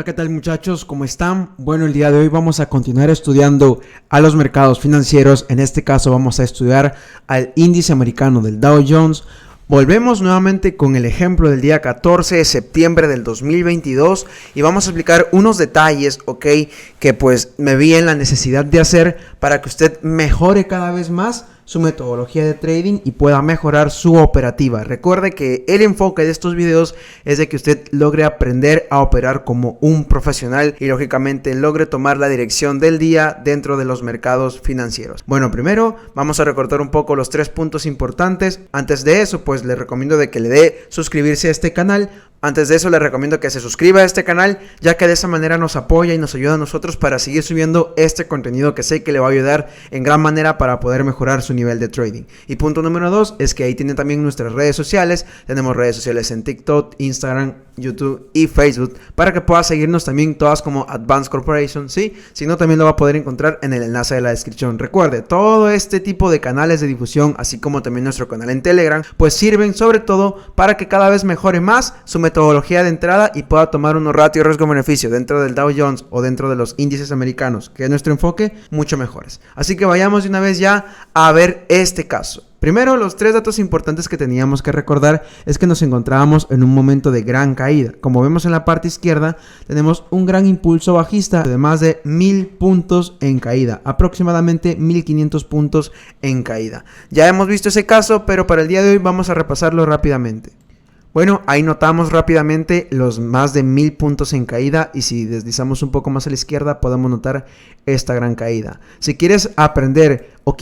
Hola, ¿qué tal muchachos? ¿Cómo están? Bueno, el día de hoy vamos a continuar estudiando a los mercados financieros. En este caso vamos a estudiar al índice americano del Dow Jones. Volvemos nuevamente con el ejemplo del día 14 de septiembre del 2022 y vamos a explicar unos detalles, ok, que pues me vi en la necesidad de hacer para que usted mejore cada vez más su metodología de trading y pueda mejorar su operativa. Recuerde que el enfoque de estos videos es de que usted logre aprender a operar como un profesional y lógicamente logre tomar la dirección del día dentro de los mercados financieros. Bueno, primero vamos a recordar un poco los 3 puntos importantes. Antes de eso, pues le recomiendo de que le dé suscribirse a este canal. Antes de eso, le recomiendo que se suscriba a este canal, ya que de esa manera nos apoya y nos ayuda a nosotros para seguir subiendo este contenido que sé que le va a ayudar en gran manera para poder mejorar su nivel de trading. Y punto número 2 es que ahí tienen también nuestras redes sociales. Tenemos redes sociales en TikTok, Instagram, YouTube y Facebook para que pueda seguirnos también todas como Advanced Corporation, ¿sí? Si no, también lo va a poder encontrar en el enlace de la descripción. Recuerde, todo este tipo de canales de difusión, así como también nuestro canal en Telegram, pues sirven sobre todo para que cada vez mejore más su metodología de entrada y pueda tomar unos ratios riesgo-beneficio dentro del Dow Jones o dentro de los índices americanos, que es nuestro enfoque, mucho mejores. Así que vayamos de una vez ya a ver este caso. Primero, los 3 datos importantes que teníamos que recordar es que nos encontrábamos en un momento de gran caída. Como vemos en la parte izquierda, tenemos un gran impulso bajista de más de 1000 puntos en caída, aproximadamente 1500 puntos en caída. Ya hemos visto ese caso, pero para el día de hoy vamos a repasarlo rápidamente. Bueno, ahí notamos rápidamente los más de 1000 puntos en caída y si deslizamos un poco más a la izquierda podemos notar esta gran caída. Si quieres aprender o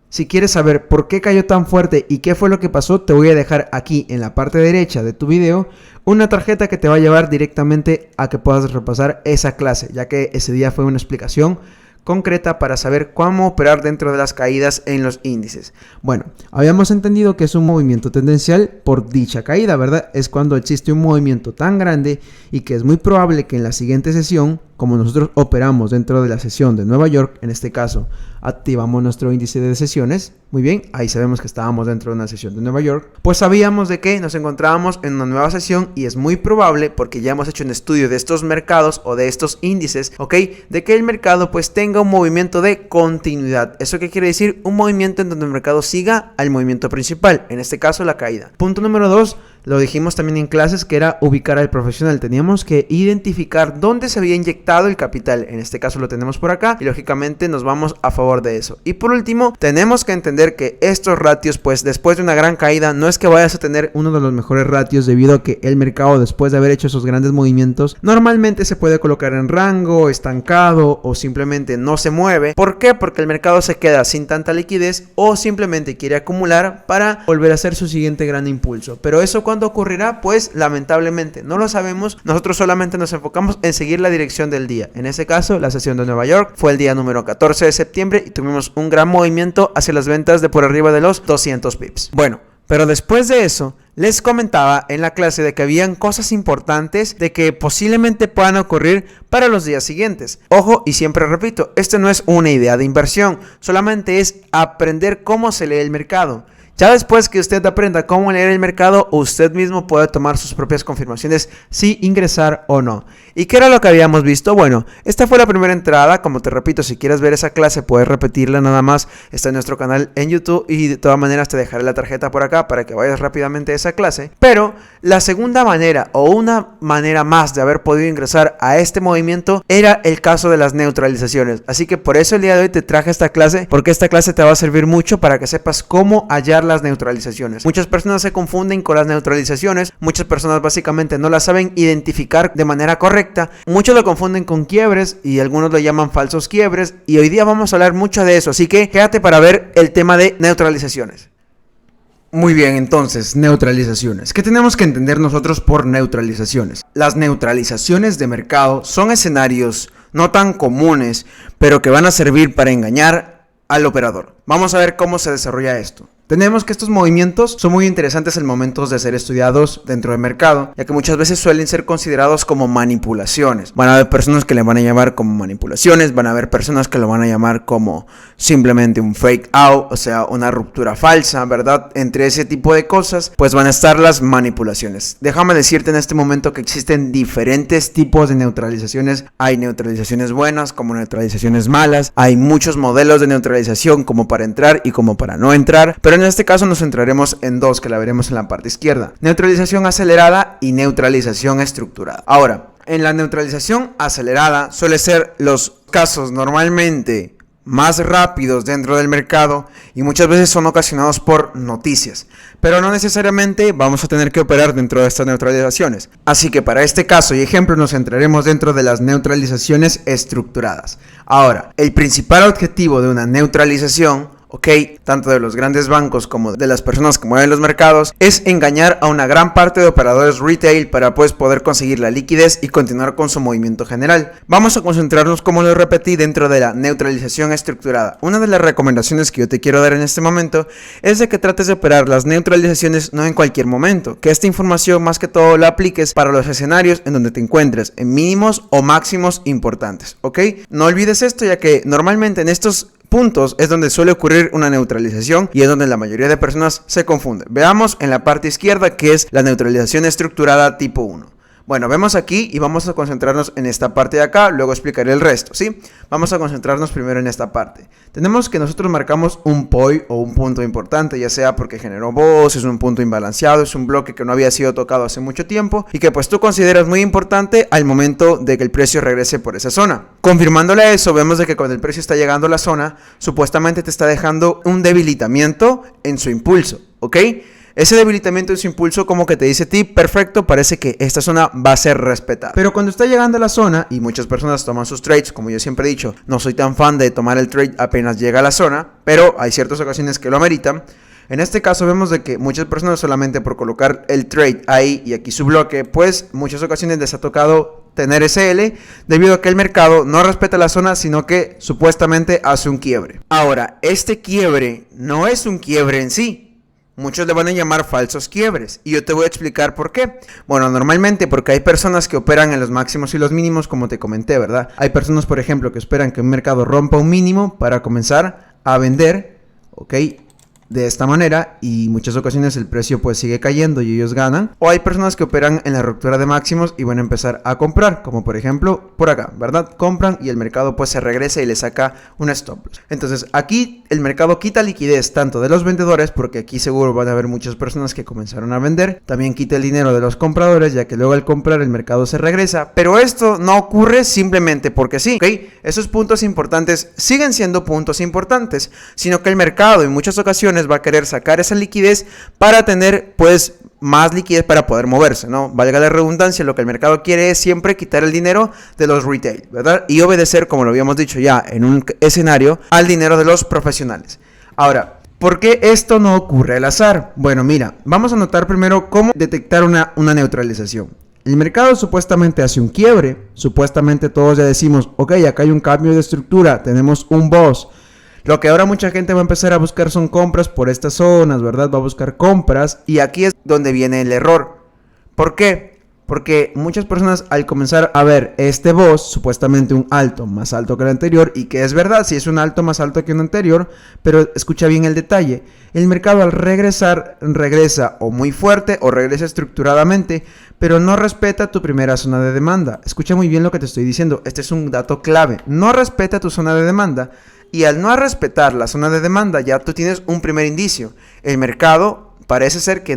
si quieres saber por qué cayó tan fuerte y qué fue lo que pasó, te voy a dejar aquí en la parte derecha de tu video una tarjeta que te va a llevar directamente a que puedas repasar esa clase, ya que ese día fue una explicación concreta para saber cómo operar dentro de las caídas en los índices. Bueno, habíamos entendido que es un movimiento tendencial por dicha caída, ¿verdad? Es cuando existe un movimiento tan grande y que es muy probable que en la siguiente sesión, como nosotros operamos dentro de la sesión de Nueva York, en este caso activamos nuestro índice de sesiones, muy bien, ahí sabemos que estábamos dentro de una sesión de Nueva York, pues sabíamos de que nos encontrábamos en una nueva sesión y es muy probable, porque ya hemos hecho un estudio de estos mercados o de estos índices, ok, de que el mercado pues tenga un movimiento de continuidad. ¿Eso qué quiere decir? Un movimiento en donde el mercado siga al movimiento principal, en este caso la caída. Punto número 2, lo dijimos también en clases, que era ubicar al profesional. Teníamos que identificar dónde se había inyectado el capital. En este caso lo tenemos por acá y lógicamente nos vamos a favor de eso. Y por último, tenemos que entender que estos ratios, pues después de una gran caída, no es que vayas a tener uno de los mejores ratios, debido a que el mercado, después de haber hecho esos grandes movimientos, normalmente se puede colocar en rango, estancado o simplemente no se mueve. ¿Por qué? Porque el mercado se queda sin tanta liquidez o simplemente quiere acumular para volver a hacer su siguiente gran impulso. Pero eso ¿cuándo ocurrirá? Pues lamentablemente no lo sabemos. Nosotros solamente nos enfocamos en seguir la dirección del día. En ese caso, la sesión de Nueva York fue el día número 14 de septiembre y tuvimos un gran movimiento hacia las ventas de por arriba de los 200 pips. Bueno, pero después de eso, les comentaba en la clase de que habían cosas importantes de que posiblemente puedan ocurrir para los días siguientes. Ojo, y siempre repito, esto no es una idea de inversión, solamente es aprender cómo se lee el mercado. Ya después que usted aprenda cómo leer el mercado, usted mismo puede tomar sus propias confirmaciones si ingresar o no. ¿Y qué era lo que habíamos visto? Bueno, esta fue la primera entrada. Como te repito, si quieres ver esa clase, puedes repetirla nada más. Está en nuestro canal en YouTube y de todas maneras te dejaré la tarjeta por acá para que vayas rápidamente a esa clase. Pero la segunda manera o una manera más de haber podido ingresar a este movimiento era el caso de las neutralizaciones. Así que por eso el día de hoy te traje esta clase, porque esta clase te va a servir mucho para que sepas cómo hallar las neutralizaciones. Muchas personas se confunden con las neutralizaciones, muchas personas básicamente no las saben identificar de manera correcta, muchos lo confunden con quiebres y algunos lo llaman falsos quiebres, y hoy día vamos a hablar mucho de eso, así que quédate para ver el tema de neutralizaciones. Muy bien, entonces, neutralizaciones. ¿Qué tenemos que entender nosotros por neutralizaciones? Las neutralizaciones de mercado son escenarios no tan comunes, pero que van a servir para engañar al operador. Vamos a ver cómo se desarrolla esto. Tenemos que estos movimientos son muy interesantes en momentos de ser estudiados dentro del mercado, ya que muchas veces suelen ser considerados como manipulaciones. Van a haber personas que le van a llamar como manipulaciones, van a haber personas que lo van a llamar como simplemente un fake out, o sea, una ruptura falsa, ¿verdad? Entre ese tipo de cosas, pues van a estar las manipulaciones. Déjame decirte en este momento que existen diferentes tipos de neutralizaciones. Hay neutralizaciones buenas como neutralizaciones malas. Hay muchos modelos de neutralización como para entrar y como para no entrar, pero en este caso nos centraremos en dos que la veremos en la parte izquierda: neutralización acelerada y neutralización estructurada. Ahora, en la neutralización acelerada suele ser los casos normalmente más rápidos dentro del mercado y muchas veces son ocasionados por noticias, pero no necesariamente vamos a tener que operar dentro de estas neutralizaciones. Así que para este caso y ejemplo nos centraremos dentro de las neutralizaciones estructuradas. Ahora, el principal objetivo de una neutralización, tanto de los grandes bancos como de las personas que mueven los mercados, es engañar a una gran parte de operadores retail para pues poder conseguir la liquidez y continuar con su movimiento general. Vamos a concentrarnos, como lo repetí, dentro de la neutralización estructurada. Una de las recomendaciones que yo te quiero dar en este momento es de que trates de operar las neutralizaciones no en cualquier momento, que esta información más que todo la apliques para los escenarios en donde te encuentres en mínimos o máximos importantes, No olvides esto, ya que normalmente en estos puntos es donde suele ocurrir una neutralización y es donde la mayoría de personas se confunden. Veamos en la parte izquierda que es la neutralización estructurada tipo 1. Bueno, vemos aquí y vamos a concentrarnos en esta parte de acá, luego explicaré el resto, ¿sí? Vamos a concentrarnos primero en esta parte. Tenemos que nosotros marcamos un POI o un punto importante, ya sea porque generó voz, es un punto imbalanceado, es un bloque que no había sido tocado hace mucho tiempo y que pues tú consideras muy importante al momento de que el precio regrese por esa zona. Confirmándole a eso, vemos de que cuando el precio está llegando a la zona, supuestamente te está dejando un debilitamiento en su impulso, Ese debilitamiento en su impulso como que te dice, perfecto, parece que esta zona va a ser respetada. Pero cuando está llegando a la zona, y muchas personas toman sus trades, como yo siempre he dicho, no soy tan fan de tomar el trade apenas llega a la zona, pero hay ciertas ocasiones que lo ameritan. En este caso vemos de que muchas personas solamente por colocar el trade ahí y aquí su bloque, pues muchas ocasiones les ha tocado tener SL debido a que el mercado no respeta la zona, sino que supuestamente hace un quiebre. Ahora, este quiebre no es un quiebre en sí. Muchos le van a llamar falsos quiebres y yo te voy a explicar por qué. Bueno, normalmente porque hay personas que operan en los máximos y los mínimos, como te comenté, ¿verdad? Hay personas, por ejemplo, que esperan que un mercado rompa un mínimo para comenzar a vender, de esta manera, y muchas ocasiones el precio pues sigue cayendo y ellos ganan. O hay personas que operan en la ruptura de máximos y van a empezar a comprar, como por ejemplo por acá, ¿verdad? Compran y el mercado pues se regresa y le saca un stop loss. Entonces aquí el mercado quita liquidez tanto de los vendedores, porque aquí seguro van a haber muchas personas que comenzaron a vender. También quita el dinero de los compradores, ya que luego al comprar el mercado se regresa. Pero esto no ocurre simplemente porque sí, Esos puntos importantes siguen siendo puntos importantes, sino que el mercado en muchas ocasiones va a querer sacar esa liquidez para tener pues más liquidez para poder moverse, ¿no? Valga la redundancia, lo que el mercado quiere es siempre quitar el dinero de los retail, ¿verdad? Y obedecer, como lo habíamos dicho ya en un escenario, al dinero de los profesionales. Ahora, ¿por qué esto no ocurre al azar? Bueno, mira, vamos a notar primero cómo detectar una neutralización. El mercado supuestamente hace un quiebre, supuestamente todos ya decimos, acá hay un cambio de estructura, tenemos un boss. Lo que ahora mucha gente va a empezar a buscar son compras por estas zonas, ¿verdad? Va a buscar compras y aquí es donde viene el error. ¿Por qué? Porque muchas personas al comenzar a ver este boss, supuestamente un alto más alto que el anterior, y que es verdad, si es un alto más alto que un anterior, pero escucha bien el detalle, el mercado al regresar, regresa o muy fuerte o regresa estructuradamente, pero no respeta tu primera zona de demanda. Escucha muy bien lo que te estoy diciendo, este es un dato clave, no respeta tu zona de demanda. Y al no respetar la zona de demanda, ya tú tienes un primer indicio. El mercado parece ser que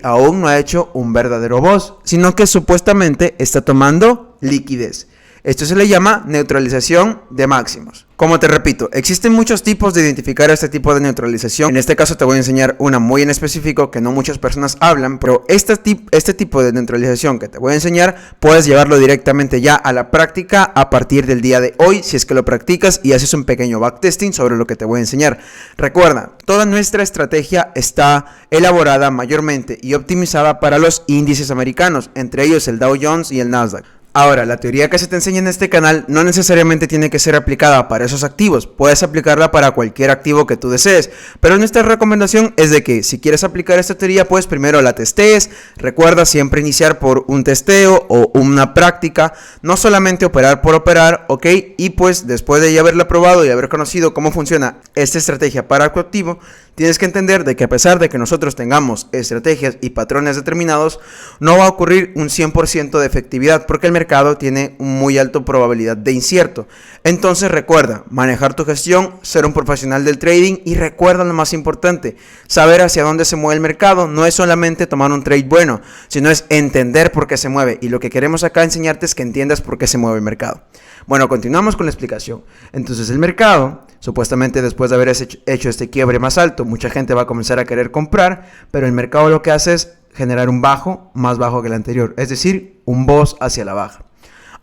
aún no ha hecho un verdadero boss, sino que supuestamente está tomando liquidez. Esto se le llama neutralización de máximos. Como te repito, existen muchos tipos de identificar este tipo de neutralización. En este caso te voy a enseñar una muy en específico que no muchas personas hablan, pero este tipo de neutralización que te voy a enseñar puedes llevarlo directamente ya a la práctica a partir del día de hoy, si es que lo practicas y haces un pequeño backtesting sobre lo que te voy a enseñar. Recuerda, toda nuestra estrategia está elaborada mayormente y optimizada para los índices americanos, entre ellos el Dow Jones y el Nasdaq. Ahora, la teoría que se te enseña en este canal no necesariamente tiene que ser aplicada para esos activos, puedes aplicarla para cualquier activo que tú desees, pero nuestra recomendación es de que si quieres aplicar esta teoría, pues primero la testees, recuerda siempre iniciar por un testeo o una práctica, no solamente operar por operar, ¿ok? Y pues después de ya haberla probado y haber conocido cómo funciona esta estrategia para tu activo, tienes que entender de que a pesar de que nosotros tengamos estrategias y patrones determinados, no va a ocurrir un 100% de efectividad porque el mercado tiene muy alta probabilidad de incierto. Entonces recuerda, manejar tu gestión, ser un profesional del trading y recuerda lo más importante, saber hacia dónde se mueve el mercado no es solamente tomar un trade bueno, sino es entender por qué se mueve y lo que queremos acá enseñarte es que entiendas por qué se mueve el mercado. Bueno, continuamos con la explicación. Entonces el mercado, supuestamente después de haber hecho este quiebre más alto, mucha gente va a comenzar a querer comprar, pero el mercado lo que hace es generar un bajo más bajo que el anterior, es decir, un BOS hacia la baja.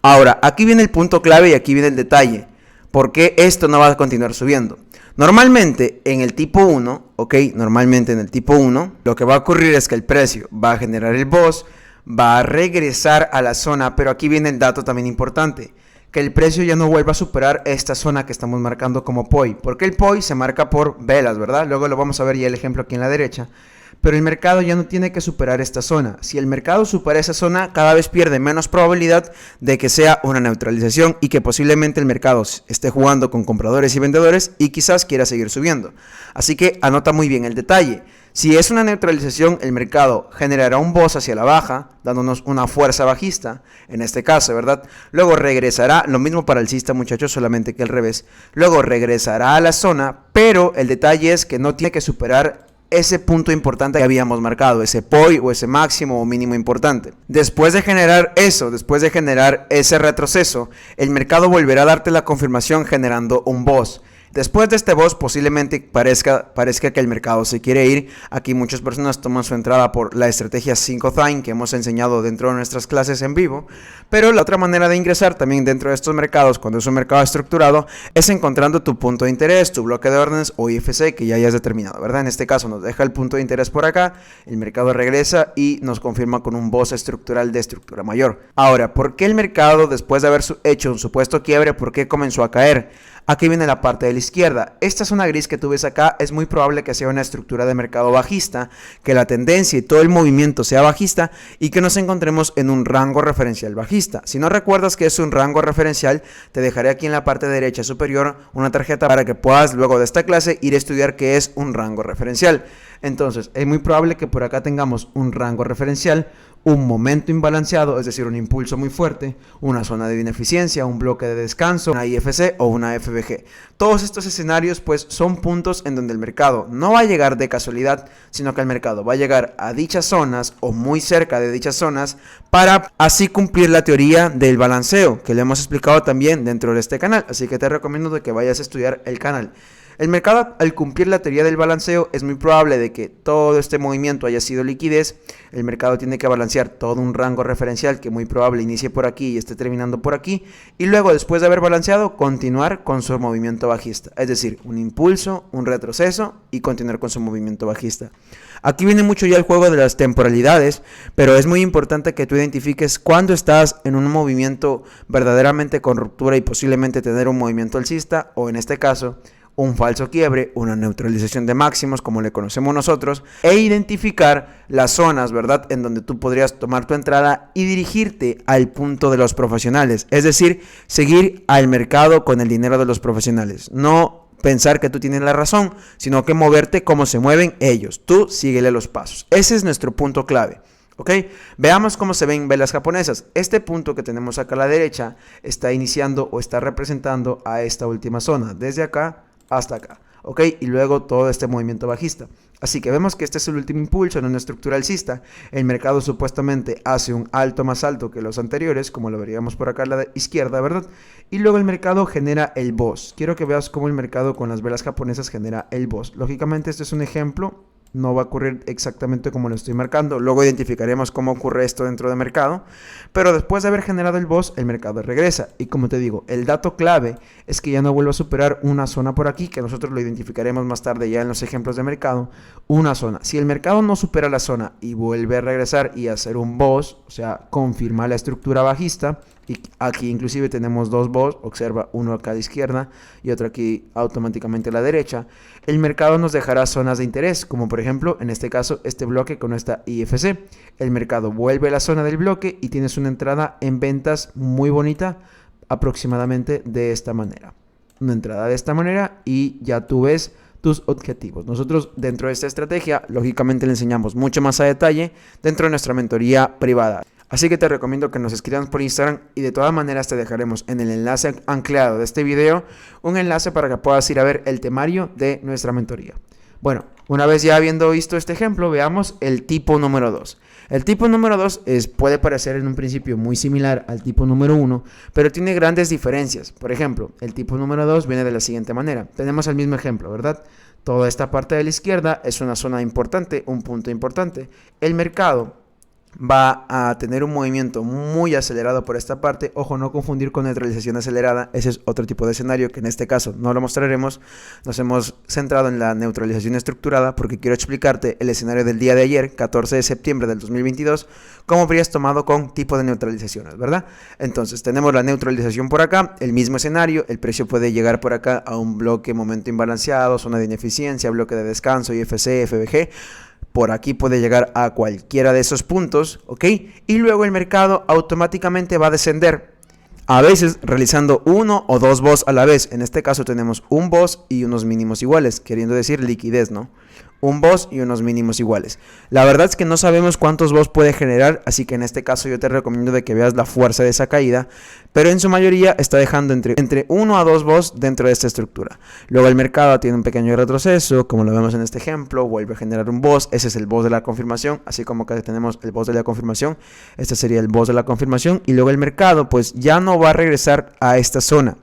Ahora, aquí viene el punto clave y aquí viene el detalle. ¿Por qué esto no va a continuar subiendo? Normalmente en el tipo 1, normalmente en el tipo 1, lo que va a ocurrir es que el precio va a generar el BOS, va a regresar a la zona, pero aquí viene el dato también importante, que el precio ya no vuelva a superar esta zona que estamos marcando como POI, porque el POI se marca por velas, ¿verdad? Luego lo vamos a ver ya el ejemplo aquí en la derecha, pero el mercado ya no tiene que superar esta zona. Si el mercado supera esa zona, cada vez pierde menos probabilidad de que sea una neutralización y que posiblemente el mercado esté jugando con compradores y vendedores y quizás quiera seguir subiendo. Así que anota muy bien el detalle. Si es una neutralización, el mercado generará un BOS hacia la baja, dándonos una fuerza bajista, en este caso, ¿verdad? Luego regresará, lo mismo para el alcista, muchachos, solamente que al revés. Luego regresará a la zona, pero el detalle es que no tiene que superar ese punto importante que habíamos marcado, ese POI o ese máximo o mínimo importante. Después de generar eso, después de generar ese retroceso, el mercado volverá a darte la confirmación generando un BOS. Después de este BOS posiblemente parezca que el mercado se quiere ir. Aquí muchas personas toman su entrada por la estrategia 5 Time que hemos enseñado dentro de nuestras clases en vivo. Pero la otra manera de ingresar también dentro de estos mercados, cuando es un mercado estructurado, es encontrando tu punto de interés, tu bloque de órdenes o IFC que ya hayas determinado, ¿verdad? En este caso nos deja el punto de interés por acá, el mercado regresa y nos confirma con un BOS estructural de estructura mayor. Ahora, ¿por qué el mercado después de haber hecho un supuesto quiebre, por qué comenzó a caer? Aquí viene la parte de la izquierda. Esta zona gris que tú ves acá es muy probable que sea una estructura de mercado bajista, que la tendencia y todo el movimiento sea bajista y que nos encontremos en un rango referencial bajista. Si no recuerdas que es un rango referencial, te dejaré aquí en la parte derecha superior una tarjeta para que puedas luego de esta clase ir a estudiar qué es un rango referencial. Entonces, es muy probable que por acá tengamos un rango referencial, un momento imbalanceado, es decir, un impulso muy fuerte, una zona de ineficiencia, un bloque de descanso, una IFC o una FBG. Todos estos escenarios pues son puntos en donde el mercado no va a llegar de casualidad, sino que el mercado va a llegar a dichas zonas o muy cerca de dichas zonas para así cumplir la teoría del balanceo que le hemos explicado también dentro de este canal. Así que te recomiendo de que vayas a estudiar el canal. El mercado, al cumplir la teoría del balanceo, es muy probable de que todo este movimiento haya sido liquidez. El mercado tiene que balancear todo un rango referencial que muy probable inicie por aquí y esté terminando por aquí. Y luego, después de haber balanceado, continuar con su movimiento bajista. Es decir, un impulso, un retroceso y continuar con su movimiento bajista. Aquí viene mucho ya el juego de las temporalidades, pero es muy importante que tú identifiques cuándo estás en un movimiento verdaderamente con ruptura y posiblemente tener un movimiento alcista o en este caso un falso quiebre, una neutralización de máximos como le conocemos nosotros, e identificar las zonas, ¿verdad?, en donde tú podrías tomar tu entrada y dirigirte al punto de los profesionales, es decir, seguir al mercado con el dinero de los profesionales, no pensar que tú tienes la razón, sino que moverte como se mueven ellos, tú síguele los pasos. Ese es nuestro punto clave. ¿Ok? Veamos cómo se ven velas japonesas. Este punto que tenemos acá a la derecha está iniciando o está representando a esta última zona, desde acá hasta acá, ¿ok? Y luego todo este movimiento bajista. Así que vemos que este es el último impulso en una estructura alcista. El mercado supuestamente hace un alto más alto que los anteriores, como lo veríamos por acá a la izquierda, ¿verdad? Y luego el mercado genera el BOS. Quiero que veas cómo el mercado con las velas japonesas genera el BOS. Lógicamente este es un ejemplo. No va a ocurrir exactamente como lo estoy marcando. Luego identificaremos cómo ocurre esto dentro del mercado. Pero después de haber generado el BOS, el mercado regresa. Y como te digo, el dato clave es que ya no vuelva a superar una zona por aquí, que nosotros lo identificaremos más tarde ya en los ejemplos de mercado. Una zona. Si el mercado no supera la zona y vuelve a regresar y hacer un BOS, o sea, confirma la estructura bajista, y aquí inclusive tenemos dos BOS, observa uno acá a la izquierda y otro aquí automáticamente a la derecha, el mercado nos dejará zonas de interés, como por ejemplo en este caso este bloque con esta IFC. El mercado vuelve a la zona del bloque y tienes una entrada en ventas muy bonita, aproximadamente de esta manera. Una entrada de esta manera y ya tú ves tus objetivos. Nosotros dentro de esta estrategia lógicamente le enseñamos mucho más a detalle dentro de nuestra mentoría privada. Así que te recomiendo que nos escribas por Instagram y de todas maneras te dejaremos en el enlace anclado de este video un enlace para que puedas ir a ver el temario de nuestra mentoría. Bueno, una vez ya habiendo visto este ejemplo, veamos el tipo número 2. El tipo número 2 puede parecer en un principio muy similar al tipo número 1, pero tiene grandes diferencias. Por ejemplo, el tipo número 2 viene de la siguiente manera. Tenemos el mismo ejemplo, ¿verdad? Toda esta parte de la izquierda es una zona importante, un punto importante. El mercado va a tener un movimiento muy acelerado por esta parte. Ojo, no confundir con neutralización acelerada. Ese es otro tipo de escenario que en este caso no lo mostraremos. Nos hemos centrado en la neutralización estructurada porque quiero explicarte el escenario del día de ayer, 14 de septiembre del 2022, cómo habrías tomado con tipo de neutralizaciones, ¿verdad? Entonces tenemos la neutralización por acá, el mismo escenario, el precio puede llegar por acá a un bloque momento imbalanceado, zona de ineficiencia, bloque de descanso, IFC, FBG. Por aquí puede llegar a cualquiera de esos puntos, ¿ok? Y luego el mercado automáticamente va a descender, a veces realizando uno o dos BOS a la vez. En este caso tenemos un BOS y unos mínimos iguales, queriendo decir liquidez, ¿no? Un BOS y unos mínimos iguales. La verdad es que no sabemos cuántos BOS puede generar, así que en este caso yo te recomiendo de que veas la fuerza de esa caída, pero en su mayoría está dejando entre 1 a 2 BOS dentro de esta estructura. Luego el mercado tiene un pequeño retroceso, como lo vemos en este ejemplo, vuelve a generar un BOS, ese es el BOS de la confirmación, así como que tenemos el BOS de la confirmación, este sería el BOS de la confirmación, y luego el mercado pues ya no va a regresar a esta zona.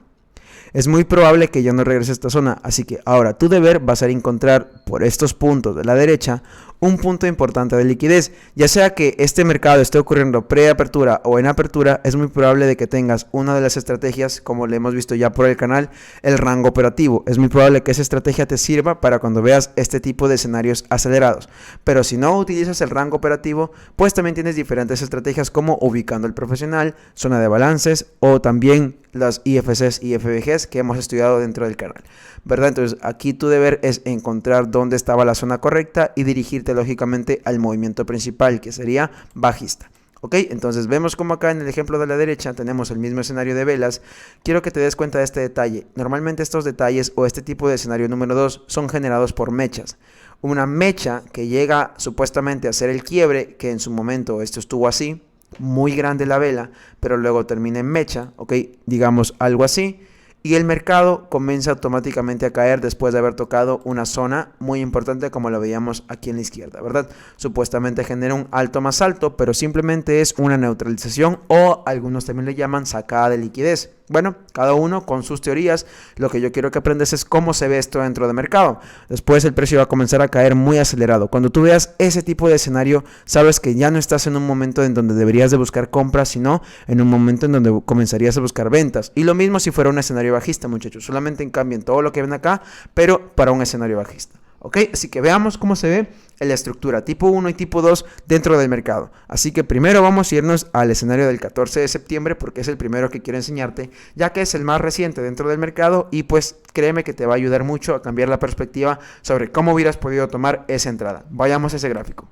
Es muy probable que ya no regrese a esta zona, así que ahora tu deber va a ser encontrar por estos puntos de la derecha un punto importante de liquidez. Ya sea que este mercado esté ocurriendo pre-apertura o en apertura, es muy probable de que tengas una de las estrategias, como le hemos visto ya por el canal, el rango operativo. Es muy probable que esa estrategia te sirva para cuando veas este tipo de escenarios acelerados. Pero si no utilizas el rango operativo, pues también tienes diferentes estrategias como ubicando el profesional, zona de balances o también las IFCs y FBGs que hemos estudiado dentro del canal, ¿verdad? Entonces aquí tu deber es encontrar dónde estaba la zona correcta y dirigirte lógicamente al movimiento principal, que sería bajista. ¿Ok? Entonces vemos como acá en el ejemplo de la derecha tenemos el mismo escenario de velas. Quiero que te des cuenta de este detalle. Normalmente estos detalles o este tipo de escenario número 2 son generados por mechas. Una mecha que llega supuestamente a hacer el quiebre, que en su momento esto estuvo así, muy grande la vela, pero luego termina en mecha, ¿ok? Digamos algo así. Y el mercado comienza automáticamente a caer después de haber tocado una zona muy importante como lo veíamos aquí en la izquierda, ¿verdad? Supuestamente genera un alto más alto, pero simplemente es una neutralización o algunos también le llaman sacada de liquidez. Bueno, cada uno con sus teorías. Lo que yo quiero que aprendas es cómo se ve esto dentro del mercado. Después el precio va a comenzar a caer muy acelerado. Cuando tú veas ese tipo de escenario, sabes que ya no estás en un momento en donde deberías de buscar compras, sino en un momento en donde comenzarías a buscar ventas. Y lo mismo si fuera un escenario bajista, muchachos. Solamente cambien todo lo que ven acá, pero para un escenario bajista. ¿Ok? Así que veamos cómo se ve en la estructura tipo 1 y tipo 2 dentro del mercado. Así que primero vamos a irnos al escenario del 14 de septiembre porque es el primero que quiero enseñarte, ya que es el más reciente dentro del mercado y pues créeme que te va a ayudar mucho a cambiar la perspectiva sobre cómo hubieras podido tomar esa entrada. Vayamos a ese gráfico.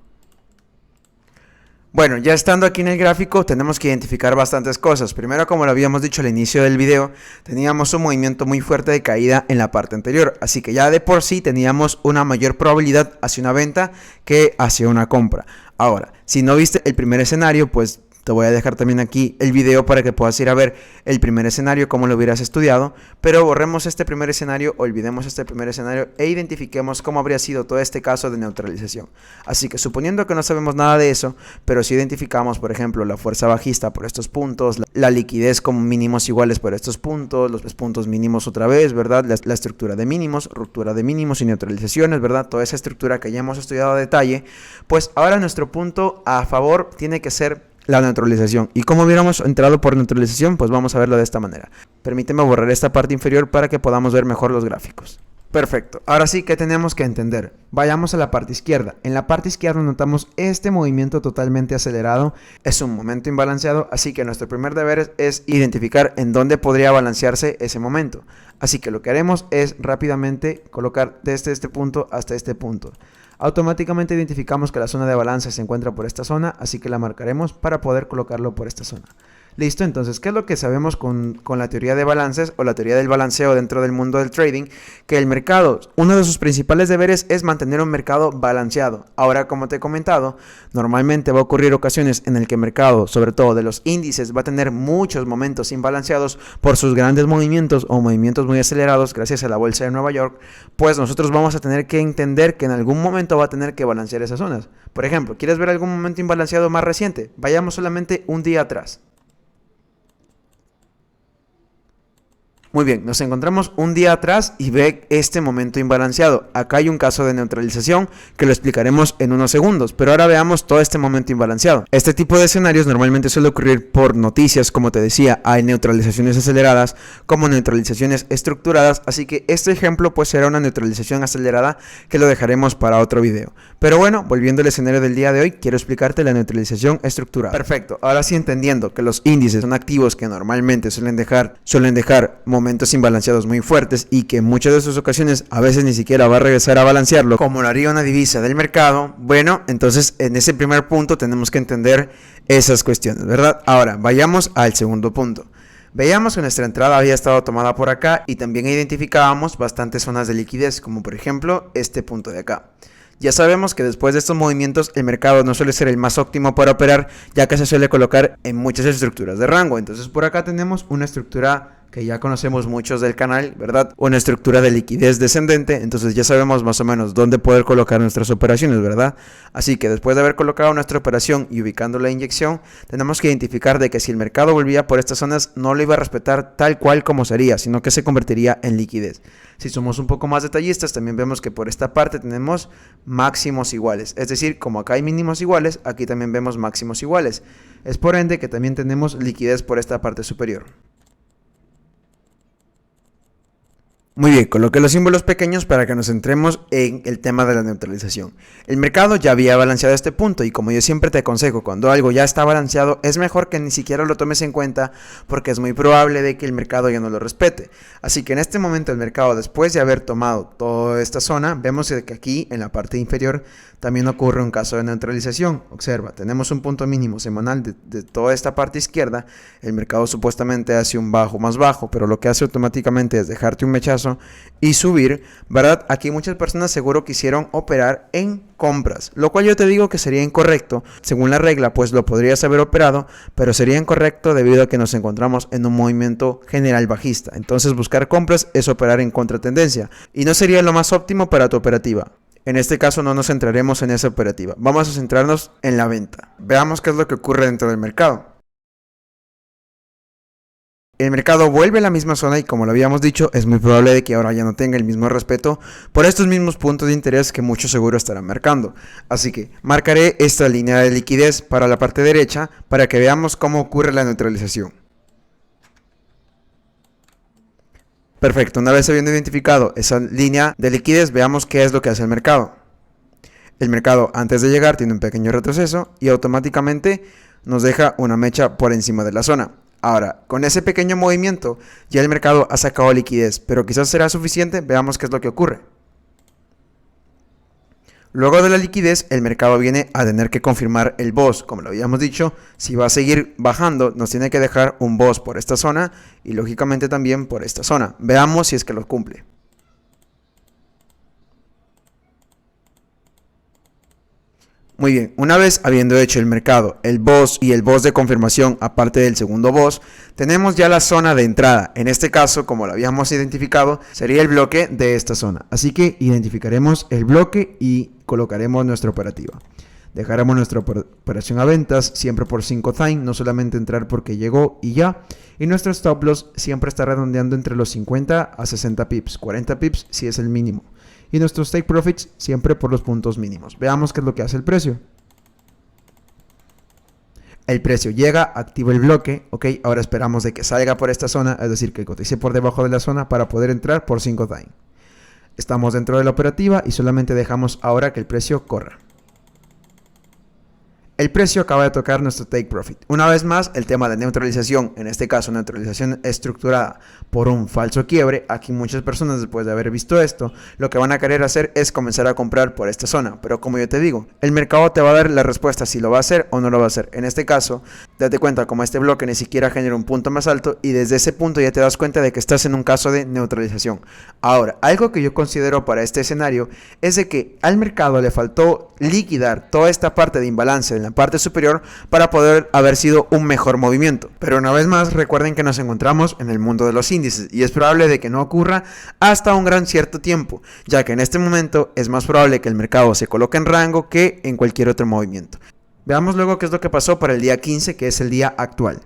Bueno, ya estando aquí en el gráfico tenemos que identificar bastantes cosas. Primero, como lo habíamos dicho al inicio del video, teníamos un movimiento muy fuerte de caída en la parte anterior. Así que ya de por sí teníamos una mayor probabilidad hacia una venta que hacia una compra. Ahora, si no viste el primer escenario, pues te voy a dejar también aquí el video para que puedas ir a ver el primer escenario como lo hubieras estudiado, pero borremos este primer escenario, olvidemos este primer escenario e identifiquemos cómo habría sido todo este caso de neutralización. Así que suponiendo que no sabemos nada de eso, pero si identificamos por ejemplo la fuerza bajista por estos puntos, la liquidez con mínimos iguales por estos puntos, los puntos mínimos otra vez, ¿verdad? La estructura de mínimos, ruptura de mínimos y neutralizaciones, ¿verdad? Toda esa estructura que ya hemos estudiado a detalle, pues ahora nuestro punto a favor tiene que ser la neutralización. ¿Y cómo hubiéramos entrado por neutralización? Pues vamos a verlo de esta manera. Permíteme borrar esta parte inferior para que podamos ver mejor los gráficos. Perfecto. Ahora sí, ¿qué tenemos que entender? Vayamos a la parte izquierda. En la parte izquierda notamos este movimiento totalmente acelerado. Es un momento imbalanceado, así que nuestro primer deber es identificar en dónde podría balancearse ese momento. Así que lo que haremos es rápidamente colocar desde este punto hasta este punto. Automáticamente identificamos que la zona de balance se encuentra por esta zona, así que la marcaremos para poder colocarlo por esta zona. Listo, entonces, ¿qué es lo que sabemos con la teoría de balances o la teoría del balanceo dentro del mundo del trading? Que el mercado, uno de sus principales deberes es mantener un mercado balanceado. Ahora, como te he comentado, normalmente va a ocurrir ocasiones en el que el mercado, sobre todo de los índices, va a tener muchos momentos imbalanceados por sus grandes movimientos o movimientos muy acelerados gracias a la bolsa de Nueva York. Pues nosotros vamos a tener que entender que en algún momento va a tener que balancear esas zonas. Por ejemplo, ¿quieres ver algún momento imbalanceado más reciente? Vayamos solamente un día atrás. Muy bien, nos encontramos un día atrás y ve este momento imbalanceado. Acá hay un caso de neutralización que lo explicaremos en unos segundos, pero ahora veamos todo este momento imbalanceado. Este tipo de escenarios normalmente suele ocurrir por noticias, como te decía, hay neutralizaciones aceleradas como neutralizaciones estructuradas, así que este ejemplo pues será una neutralización acelerada que lo dejaremos para otro video. Pero bueno, volviendo al escenario del día de hoy, quiero explicarte la neutralización estructurada. Perfecto, ahora sí entendiendo que los índices son activos que normalmente suelen dejar momentos imbalanceados muy fuertes y que en muchas de sus ocasiones a veces ni siquiera va a regresar a balancearlo como lo haría una divisa del mercado. Bueno, entonces en ese primer punto tenemos que entender esas cuestiones, ¿verdad? Ahora, vayamos al segundo punto. Veíamos que nuestra entrada había estado tomada por acá y también identificábamos bastantes zonas de liquidez, como por ejemplo este punto de acá. Ya sabemos que después de estos movimientos el mercado no suele ser el más óptimo para operar, ya que se suele colocar en muchas estructuras de rango. Entonces por acá tenemos una estructura que ya conocemos muchos del canal, ¿verdad? Una estructura de liquidez descendente, entonces ya sabemos más o menos dónde poder colocar nuestras operaciones, ¿verdad? Así que después de haber colocado nuestra operación y ubicando la inyección, tenemos que identificar de que si el mercado volvía por estas zonas no lo iba a respetar tal cual como sería, sino que se convertiría en liquidez. Si somos un poco más detallistas, también vemos que por esta parte tenemos máximos iguales, es decir, como acá hay mínimos iguales, aquí también vemos máximos iguales. Es por ende que también tenemos liquidez por esta parte superior. Muy bien, coloqué los símbolos pequeños para que nos centremos en el tema de la neutralización. El mercado ya había balanceado este punto y como yo siempre te aconsejo, cuando algo ya está balanceado es mejor que ni siquiera lo tomes en cuenta porque es muy probable de que el mercado ya no lo respete. Así que en este momento el mercado, después de haber tomado toda esta zona, vemos que aquí en la parte inferior también ocurre un caso de neutralización. Observa, tenemos un punto mínimo semanal de toda esta parte izquierda. El mercado supuestamente hace un bajo más bajo, pero lo que hace automáticamente es dejarte un mechazo y subir, ¿verdad? Aquí muchas personas seguro quisieron operar en compras, lo cual yo te digo que sería incorrecto. Según la regla, pues lo podrías haber operado, pero sería incorrecto debido a que nos encontramos en un movimiento general bajista. Entonces buscar compras es operar en contratendencia y no sería lo más óptimo para tu operativa. En este caso no nos centraremos en esa operativa, vamos a centrarnos en la venta. Veamos qué es lo que ocurre dentro del mercado. El mercado vuelve a la misma zona y como lo habíamos dicho, es muy probable de que ahora ya no tenga el mismo respeto por estos mismos puntos de interés que muchos seguro estarán marcando. Así que marcaré esta línea de liquidez para la parte derecha para que veamos cómo ocurre la neutralización. Perfecto, una vez habiendo identificado esa línea de liquidez, veamos qué es lo que hace el mercado. El mercado antes de llegar tiene un pequeño retroceso y automáticamente nos deja una mecha por encima de la zona. Ahora, con ese pequeño movimiento ya el mercado ha sacado liquidez, pero quizás será suficiente, veamos qué es lo que ocurre. Luego de la liquidez, el mercado viene a tener que confirmar el BOS. Como lo habíamos dicho, si va a seguir bajando, nos tiene que dejar un BOS por esta zona y lógicamente también por esta zona. Veamos si es que lo cumple. Muy bien, una vez habiendo hecho el mercado, el BOS y el BOS de confirmación, aparte del segundo BOS, tenemos ya la zona de entrada. En este caso, como lo habíamos identificado, sería el bloque de esta zona. Así que identificaremos el bloque y colocaremos nuestra operativa. Dejaremos nuestra operación a ventas siempre por 5 time, no solamente entrar porque llegó y ya. Y nuestro stop loss siempre está redondeando entre los 50 a 60 pips, 40 pips si es el mínimo. Y nuestros take profits siempre por los puntos mínimos. Veamos qué es lo que hace el precio. El precio llega, activa el bloque, ok, ahora esperamos de que salga por esta zona, es decir, que cotice por debajo de la zona para poder entrar por 5 time. Estamos dentro de la operativa y solamente dejamos ahora que el precio corra. El precio acaba de tocar nuestro take profit. Una vez más, el tema de neutralización, en este caso neutralización estructurada por un falso quiebre. Aquí muchas personas, después de haber visto esto, lo que van a querer hacer es comenzar a comprar por esta zona. Pero como yo te digo, el mercado te va a dar la respuesta si lo va a hacer o no lo va a hacer. En este caso, date cuenta como este bloque ni siquiera genera un punto más alto y desde ese punto ya te das cuenta de que estás en un caso de neutralización. Ahora, algo que yo considero para este escenario es de que al mercado le faltó liquidar toda esta parte de imbalance en la parte superior para poder haber sido un mejor movimiento. Pero una vez más, recuerden que nos encontramos en el mundo de los índices y es probable de que no ocurra hasta un gran cierto tiempo, ya que en este momento es más probable que el mercado se coloque en rango que en cualquier otro movimiento. Veamos luego qué es lo que pasó para el día 15, que es el día actual.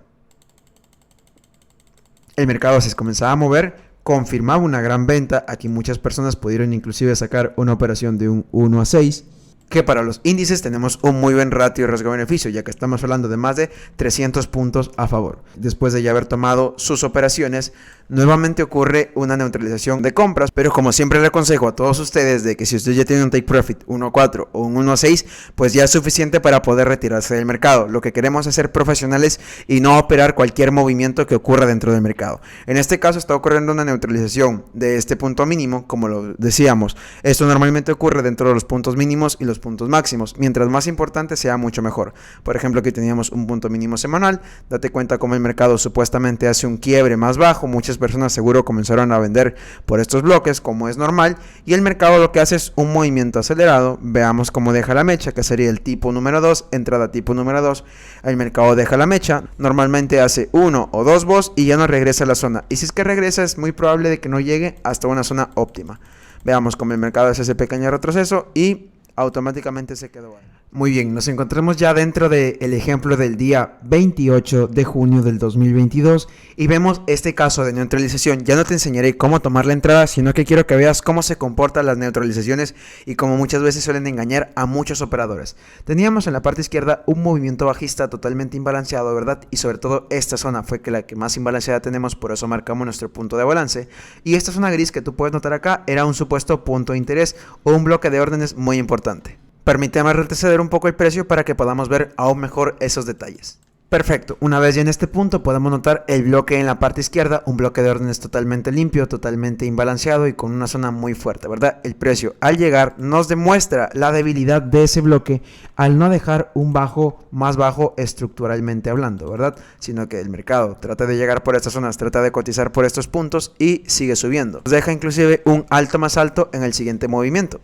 El mercado se comenzaba a mover, confirmaba una gran venta. Aquí muchas personas pudieron inclusive sacar una operación de un 1 a 6. Que para los índices tenemos un muy buen ratio de riesgo-beneficio, ya que estamos hablando de más de 300 puntos a favor. Después de ya haber tomado sus operaciones, nuevamente ocurre una neutralización de compras, pero como siempre le aconsejo a todos ustedes de que si usted ya tiene un take profit 1.4 o un 1.6, pues ya es suficiente para poder retirarse del mercado. Lo que queremos es ser profesionales y no operar cualquier movimiento que ocurra dentro del mercado. En este caso está ocurriendo una neutralización de este punto mínimo, como lo decíamos. Esto normalmente ocurre dentro de los puntos mínimos y los puntos máximos. Mientras más importante sea, mucho mejor. Por ejemplo, aquí teníamos un punto mínimo semanal. Date cuenta cómo el mercado supuestamente hace un quiebre más bajo. Muchas personas seguro comenzaron a vender por estos bloques, como es normal, y el mercado lo que hace es un movimiento acelerado. Veamos cómo deja la mecha, que sería el tipo número 2, entrada tipo número 2. El mercado deja la mecha, normalmente hace 1 o 2 BOS y ya no regresa a la zona. Y si es que regresa, es muy probable de que no llegue hasta una zona óptima. Veamos cómo el mercado hace ese pequeño retroceso y automáticamente se quedó ahí. Muy bien, nos encontramos ya dentro del ejemplo del día 28 de junio del 2022 y vemos este caso de neutralización. Ya no te enseñaré cómo tomar la entrada, sino que quiero que veas cómo se comportan las neutralizaciones y cómo muchas veces suelen engañar a muchos operadores. Teníamos en la parte izquierda un movimiento bajista totalmente imbalanceado, ¿verdad? Y sobre todo esta zona fue la que más imbalanceada tenemos, por eso marcamos nuestro punto de balance. Y esta zona gris que tú puedes notar acá era un supuesto punto de interés o un bloque de órdenes muy importante. Permíteme retroceder un poco el precio para que podamos ver aún mejor esos detalles. Perfecto, una vez ya en este punto podemos notar el bloque en la parte izquierda, un bloque de órdenes totalmente limpio, totalmente imbalanceado y con una zona muy fuerte, ¿verdad? El precio al llegar nos demuestra la debilidad de ese bloque al no dejar un bajo más bajo estructuralmente hablando, ¿verdad? Sino que el mercado trata de llegar por estas zonas, trata de cotizar por estos puntos y sigue subiendo. Nos deja inclusive un alto más alto en el siguiente movimiento.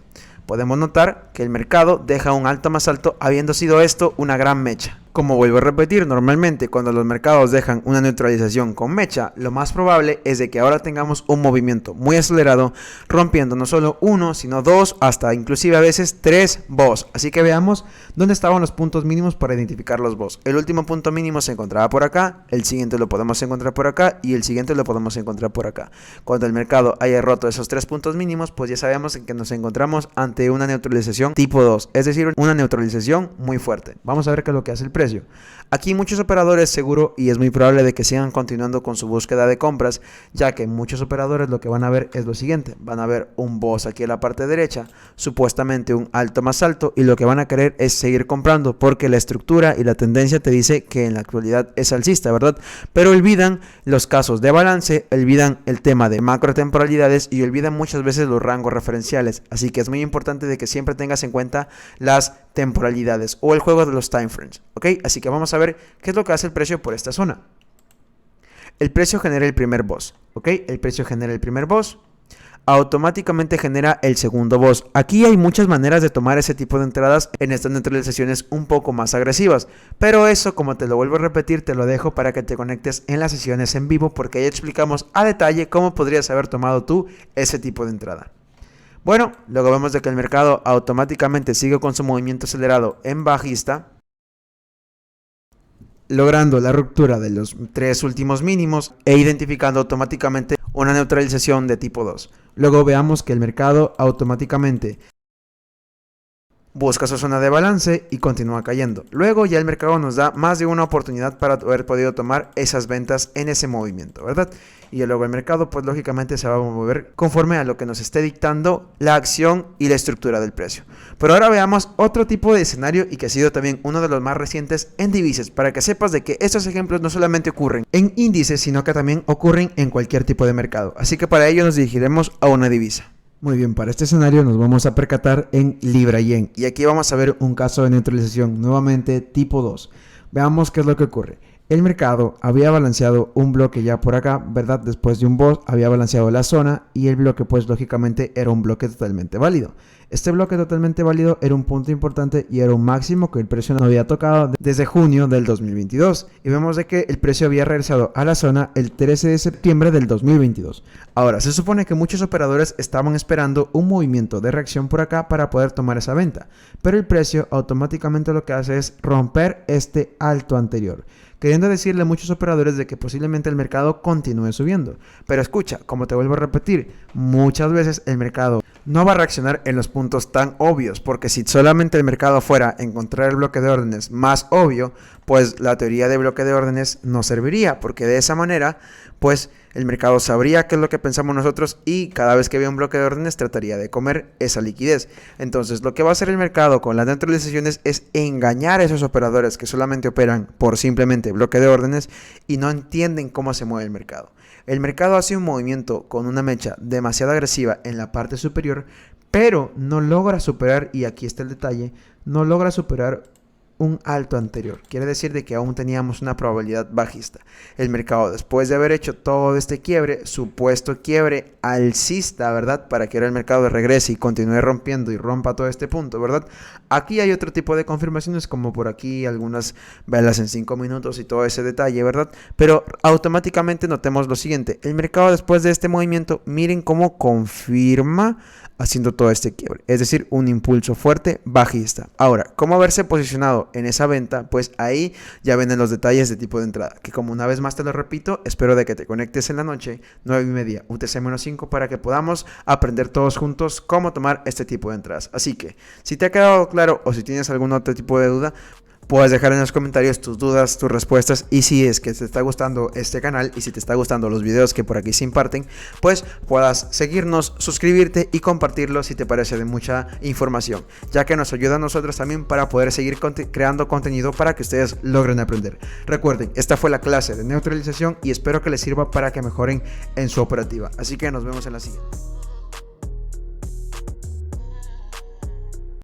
Podemos notar que el mercado deja un alto más alto habiendo sido esto una gran mecha. Como vuelvo a repetir, normalmente cuando los mercados dejan una neutralización con mecha, lo más probable es de que ahora tengamos un movimiento muy acelerado, rompiendo no solo uno, sino dos, hasta inclusive a veces tres BOS. Así que veamos dónde estaban los puntos mínimos para identificar los BOS. El último punto mínimo se encontraba por acá, el siguiente lo podemos encontrar por acá y el siguiente lo podemos encontrar por acá. Cuando el mercado haya roto esos tres puntos mínimos, pues ya sabemos en que nos encontramos ante una neutralización tipo 2, es decir, una neutralización muy fuerte. Vamos a ver qué es lo que hace el precio. Aquí muchos operadores seguro y es muy probable de que sigan continuando con su búsqueda de compras, ya que muchos operadores lo que van a ver es lo siguiente: van a ver un BOS aquí en la parte derecha, supuestamente un alto más alto, y lo que van a querer es seguir comprando porque la estructura y la tendencia te dice que en la actualidad es alcista, ¿verdad? Pero olvidan los casos de balance, olvidan el tema de macrotemporalidades y olvidan muchas veces los rangos referenciales, así que es muy importante de que siempre tengas en cuenta las temporalidades o el juego de los time frames, ¿ok? Así que vamos a ver qué es lo que hace el precio por esta zona. El precio genera el primer BOS, ¿ok? El precio genera el primer BOS, automáticamente genera el segundo BOS. Aquí hay muchas maneras de tomar ese tipo de entradas en estas neutralizaciones un poco más agresivas, pero eso, como te lo vuelvo a repetir, te lo dejo para que te conectes en las sesiones en vivo, porque ahí explicamos a detalle cómo podrías haber tomado tú ese tipo de entrada. Bueno, luego vemos de que el mercado automáticamente sigue con su movimiento acelerado en bajista, logrando la ruptura de los tres últimos mínimos e identificando automáticamente una neutralización de tipo 2. Luego veamos que el mercado automáticamente busca su zona de balance y continúa cayendo. Luego ya el mercado nos da más de una oportunidad para haber podido tomar esas ventas en ese movimiento, ¿verdad? Y luego el mercado pues lógicamente se va a mover conforme a lo que nos esté dictando la acción y la estructura del precio. Pero ahora veamos otro tipo de escenario y que ha sido también uno de los más recientes en divisas, para que sepas de que estos ejemplos no solamente ocurren en índices, sino que también ocurren en cualquier tipo de mercado. Así que para ello nos dirigiremos a una divisa. Muy bien, para este escenario nos vamos a percatar en Libra Yen. Y aquí vamos a ver un caso de neutralización, nuevamente tipo 2. Veamos qué es lo que ocurre. El mercado había balanceado un bloque ya por acá, ¿verdad? Después de un bot había balanceado la zona y el bloque pues lógicamente era un bloque totalmente válido. Este bloque totalmente válido era un punto importante y era un máximo que el precio no había tocado desde junio del 2022. Y vemos de que el precio había regresado a la zona el 13 de septiembre del 2022. Ahora, se supone que muchos operadores estaban esperando un movimiento de reacción por acá para poder tomar esa venta. Pero el precio automáticamente lo que hace es romper este alto anterior, queriendo decirle a muchos operadores de que posiblemente el mercado continúe subiendo. Pero escucha, como te vuelvo a repetir, muchas veces el mercado no va a reaccionar en los puntos tan obvios, porque si solamente el mercado fuera a encontrar el bloque de órdenes más obvio, pues la teoría de bloque de órdenes no serviría, porque de esa manera, pues el mercado sabría qué es lo que pensamos nosotros y cada vez que vea un bloque de órdenes trataría de comer esa liquidez. Entonces lo que va a hacer el mercado con las neutralizaciones es engañar a esos operadores que solamente operan por simplemente bloque de órdenes y no entienden cómo se mueve el mercado. El mercado hace un movimiento con una mecha demasiado agresiva en la parte superior, pero no logra superar, y aquí está el detalle, no logra superar un alto anterior. Quiere decir de que aún teníamos una probabilidad bajista. El mercado, después de haber hecho todo este quiebre, supuesto quiebre alcista, ¿verdad? Para que ahora el mercado regrese y continúe rompiendo y rompa todo este punto, ¿verdad? Aquí hay otro tipo de confirmaciones, como por aquí algunas velas en 5 minutos y todo ese detalle, ¿verdad? Pero automáticamente notemos lo siguiente. El mercado después de este movimiento, miren cómo confirma haciendo todo este quiebre, es decir, un impulso fuerte bajista. Ahora, ¿cómo haberse posicionado en esa venta? Pues ahí ya vienen los detalles de tipo de entrada, que como una vez más te lo repito, espero de que te conectes en la noche, 9:30 UTC-5, para que podamos aprender todos juntos cómo tomar este tipo de entradas. Así que, si te ha quedado claro o si tienes algún otro tipo de duda, puedes dejar en los comentarios tus dudas, tus respuestas, y si es que te está gustando este canal y si te está gustando los videos que por aquí se imparten, pues puedas seguirnos, suscribirte y compartirlo si te parece de mucha información, ya que nos ayuda a nosotros también para poder seguir creando contenido para que ustedes logren aprender. Recuerden, esta fue la clase de neutralización y espero que les sirva para que mejoren en su operativa. Así que nos vemos en la siguiente.